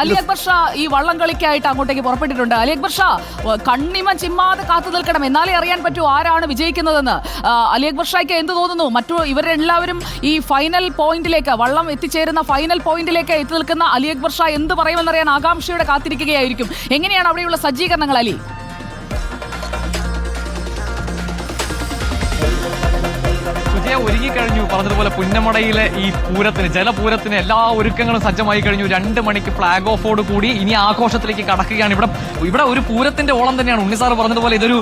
അലി അക്ബർ ഷാ ഈ വള്ളം കളിക്കായിട്ട് അങ്ങോട്ടേക്ക് പുറപ്പെട്ടിട്ടുണ്ട്. അലി അക്ബർ ഷാ കണ്ണിമ ചിമ്മാതെ കാത്തു നിൽക്കണം, എന്നാലേ അറിയാൻ പറ്റൂ ആരാണ് വിജയിക്കുന്നതെന്ന്. അലി അക്ബർ ഷായ്ക്ക് എന്ത് തോന്നുന്നു? മറ്റു ഇവരെല്ലാവരും ഈ ഫൈനൽ പോയിന്റിലേക്ക്, വള്ളം എത്തിച്ചേരുന്ന ഫൈനൽ പോയിന്റിലേക്ക് എത്തി നിൽക്കുന്ന അലി അക്ബർ ഷാ എന്ത് പറയുമെന്നറിയാൻ ആകാംക്ഷയോടെ കാത്തിരിക്കുകയായിരിക്കും. എങ്ങനെയാണ് അവിടെയുള്ള സജ്ജീകരണങ്ങൾ അലി? ഒരുങ്ങിക്കഴിഞ്ഞു. പറഞ്ഞതുപോലെ പുന്നമടയിലെ ഈ പൂരത്തിന്, ജലപൂരത്തിന് എല്ലാ ഒരുക്കങ്ങളും സജ്ജമായി കഴിഞ്ഞു. 2 മണിക്ക് ഫ്ലാഗ് ഓഫോട് കൂടി ഇനി ആഘോഷത്തിലേക്ക് കടക്കുകയാണ്. ഇവിടെ ഒരു പൂരത്തിന്റെ ഓളം തന്നെയാണ്. ഉണ്ണിസാർ പറഞ്ഞതുപോലെ ഇതൊരു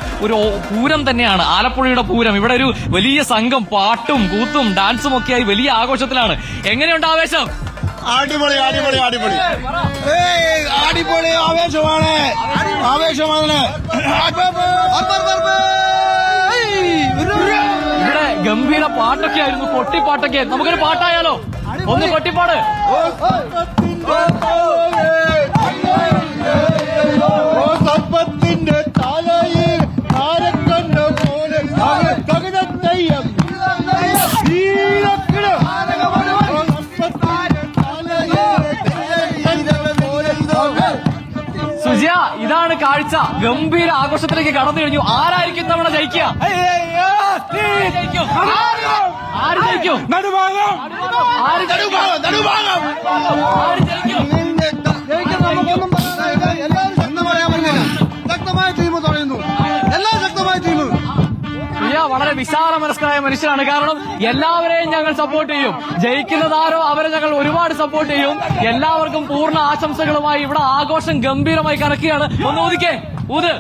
പൂരം തന്നെയാണ്, ആലപ്പുഴയുടെ പൂരം. ഇവിടെ ഒരു വലിയ സംഘം പാട്ടും കൂത്തും ഡാൻസും ഒക്കെയായി വലിയ ആഘോഷത്തിലാണ്. എങ്ങനെയുണ്ട് ആവേശം? അടിപൊളി അടിപൊളി അടിപൊളി അടിപൊളി ആവേശമാണ്, ആവേശമാണ്. ഇവിടെ ഗംഭീര പാട്ടൊക്കെ ആയിരുന്നു, കൊട്ടിപ്പാട്ടൊക്കെ. നമുക്കൊരു പാട്ടായാലോ? ഒന്ന് കൊട്ടിപ്പാട്. സമ്പത്തിന്റെ തലയിൽ താരക്കണ്ണ പോലെ കവിതയ്യം സുജിയ, ഇതാണ് കാഴ്ച. ഗംഭീര ആഘോഷത്തിലേക്ക് കടന്നു കഴിഞ്ഞു. ആരായിരിക്കും തവണ ജയിക്കുക? ആര് ജയിക്കും? ശക്തമായ ടീം പറയുന്നു, എല്ലാ ശക്തമായ ടീം. വളരെ വിശാല മനസ്കരായ മനുഷ്യരാണ്. കാരണം എല്ലാവരെയും ഞങ്ങൾ സപ്പോർട്ട് ചെയ്യും. ജയിക്കുന്നതാരോ അവരെ ഞങ്ങൾ ഒരുപാട് സപ്പോർട്ട് ചെയ്യും. എല്ലാവർക്കും പൂർണ്ണ ആശംസകളുമായി ഇവിടെ ആഘോഷം ഗംഭീരമായി കടക്കുകയാണ്. ഒന്ന് ഊതിക്കേ, ഊത്.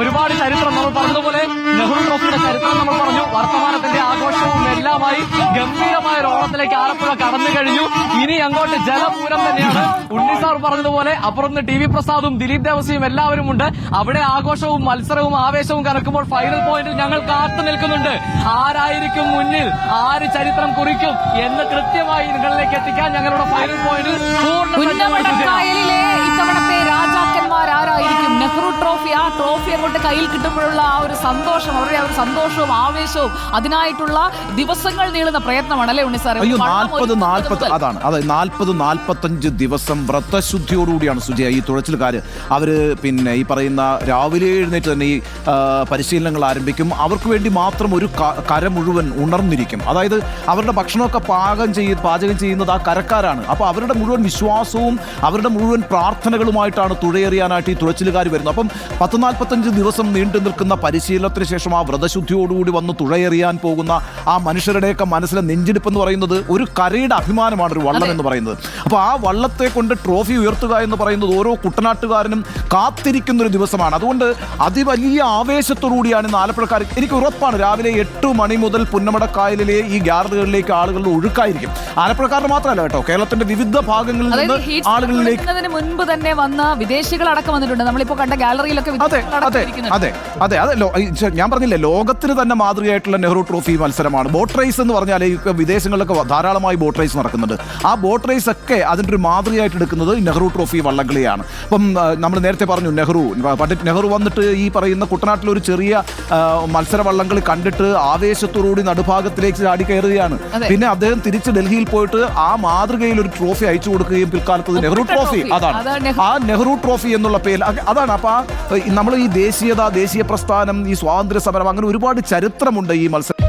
ഒരുപാട് ചരിത്രം നമ്മൾ പറഞ്ഞതുപോലെ നെഹ്റു ട്രോഫിയുടെ ചരിത്രം നമ്മൾ പറഞ്ഞു. വർത്തമാനത്തിന്റെ ആഘോഷവും എല്ലാമായി ഗംഭീരമായ ഒരു ഓണത്തിലേക്ക് ആലപ്പുഴ കടന്നു കഴിഞ്ഞു. ഇനി അങ്ങോട്ട് ജലപൂരം തന്നെയാണ്. ഉണ്ണിസാർ പറഞ്ഞതുപോലെ അപ്പുറത്ത് ടി വി പ്രസാദും ദിലീപ് ദേവസിയും എല്ലാവരും ഉണ്ട്. അവിടെ ആഘോഷവും മത്സരവും ആവേശവും കണക്കുമ്പോൾ ഫൈനൽ പോയിന്റിൽ ഞങ്ങൾ കാത്തു നിൽക്കുന്നുണ്ട്. ആരായിരിക്കും മുന്നിൽ, ആര് ചരിത്രം കുറിക്കും എന്ന് കൃത്യമായി നിങ്ങളിലേക്ക് എത്തിക്കാൻ ഞങ്ങളുടെ ഫൈനൽ പോയിന്റിൽ ഇത്തവണത്തെ രാജാക്കന്മാരായിരിക്കും? നെഹ്റു ട്രോഫി, ആ ട്രോഫി അങ്ങോട്ട് കയ്യിൽ കിട്ടുമ്പോഴുള്ള ആ ഒരു സന്തോഷം, അവരുടെ ആ ഒരു സന്തോഷവും ആവേശവും, അതിനായിട്ടുള്ള ദിവസങ്ങൾ നീളുന്ന പ്രയത്നമാണ് അല്ലേ ഉണ്ണി സാറേ? 40-45 ദിവസം വ്രതശുദ്ധിയോടുകൂടിയാണ് സുജയ ഈ തുഴച്ചിലുകാര്. അവര് പിന്നെ ഈ പറയുന്ന രാവിലെ എഴുന്നേറ്റ് തന്നെ ഈ പരിശീലനങ്ങൾ ആരംഭിക്കും. അവർക്ക് വേണ്ടി മാത്രം ഒരു കര മുഴുവൻ ഉണർന്നിരിക്കും. അതായത് അവരുടെ ഭക്ഷണമൊക്കെ പാചകം ചെയ്യുന്നത് ആ കരക്കാരാണ്. അപ്പോൾ അവരുടെ മുഴുവൻ വിശ്വാസവും അവരുടെ മുഴുവൻ പ്രാർത്ഥനകളുമായിട്ടാണ് തുഴയെറിയാനായിട്ട് ഈ തുഴച്ചിലുകാർ വരുന്നത്. അപ്പം 40-45 ദിവസം നീണ്ടു നിൽക്കുന്ന പരിശീലനത്തിന് ശേഷം ആ വ്രതശുദ്ധിയോടുകൂടി വന്ന് തുഴയെറിയാൻ പോകുന്ന ആ മനുഷ്യരുടെയൊക്കെ മനസ്സിലെ നെഞ്ചിടിപ്പ് എന്ന് പറയുന്നത് ഒരു കരയുടെ അഭിമാനമാണ് ഒരു വള്ളം എന്ന് പറയുന്നത്. അപ്പോൾ ആ വള്ളത്തെ കൊണ്ട് ട്രോഫി ഉയർത്തുക എന്ന് പറയുന്നത് ഓരോ കുട്ടനാട്ടുകാരനും കാത്തിരിക്കുന്നൊരു ദിവസമാണ്. അതുകൊണ്ട് അതിവലിയ ആവേശത്തോടുകൂടിയാണ് ഇന്ന് ആലപ്പുഴക്കാർ. എനിക്ക് ഉറപ്പാണ് രാവിലെ 8 മണി മുതൽ പുന്നമടക്കായലിലെ ഈ ഗ്യാലറികളിലേക്ക് ആളുകളുടെ ഒഴുക്കായിരിക്കും. ആലപ്പുഴക്കാരുടെ മാത്രമല്ല കേട്ടോ, കേരളത്തിന്റെ വിവിധ ഭാഗങ്ങളിൽ നിന്ന് ആളുകളിലേക്ക് മുൻപ് തന്നെ വന്ന വിദേശികളടക്കം വന്നിട്ടുണ്ട്. നമ്മളിപ്പോ കണ്ട ഗാലറിയിലൊക്കെ അതെ ഞാൻ പറഞ്ഞില്ലേ, ലോകത്തിന് തന്നെ മാതൃകയായിട്ടുള്ള നെഹ്റു ട്രോഫി മത്സരമാണ്. ബോട്ട് റേസ് എന്ന് പറഞ്ഞാൽ ഈ വിദേശങ്ങളിലൊക്കെ ധാരാളമായി ബോട്ട് റേസ് നടക്കുന്നുണ്ട്. ആ ബോട്ട് റേസ് ഒക്കെ അതിൻ്റെ ഒരു മാതൃകയായിട്ട് എടുക്കുന്നത് നെഹ്റു ട്രോഫി വള്ളംകളിയാണ്. അപ്പം നമ്മൾ നേരത്തെ പറഞ്ഞു പണ്ഡിറ്റ് നെഹ്റു വന്നിട്ട് ഈ പറയുന്ന കുട്ടനാട്ടിലൊരു ചെറിയ മത്സര വള്ളംകളി കണ്ടിട്ട് ആവേശത്തോടുകൂടി നടുഭാഗത്തിലേക്ക് ചാടി കയറുകയാണ്. പിന്നെ അദ്ദേഹം തിരിച്ച് ഡൽഹിയിൽ പോയിട്ട് ആ മാതൃകയിൽ ഒരു ട്രോഫി അയച്ചു കൊടുക്കുകയും പിൽക്കാലത്ത് നെഹ്റു ട്രോഫി, അതാണ് ആ നെഹ്റു ട്രോഫി എന്നുള്ള പേര്, അതാണ്. അപ്പോൾ നമ്മൾ ഈ ദേശീയ പ്രസ്ഥാനം, ഈ സ്വാതന്ത്ര്യ സമരം, അങ്ങനെ ഒരുപാട് ചരിത്രമുണ്ട് ഈ മത്സരം.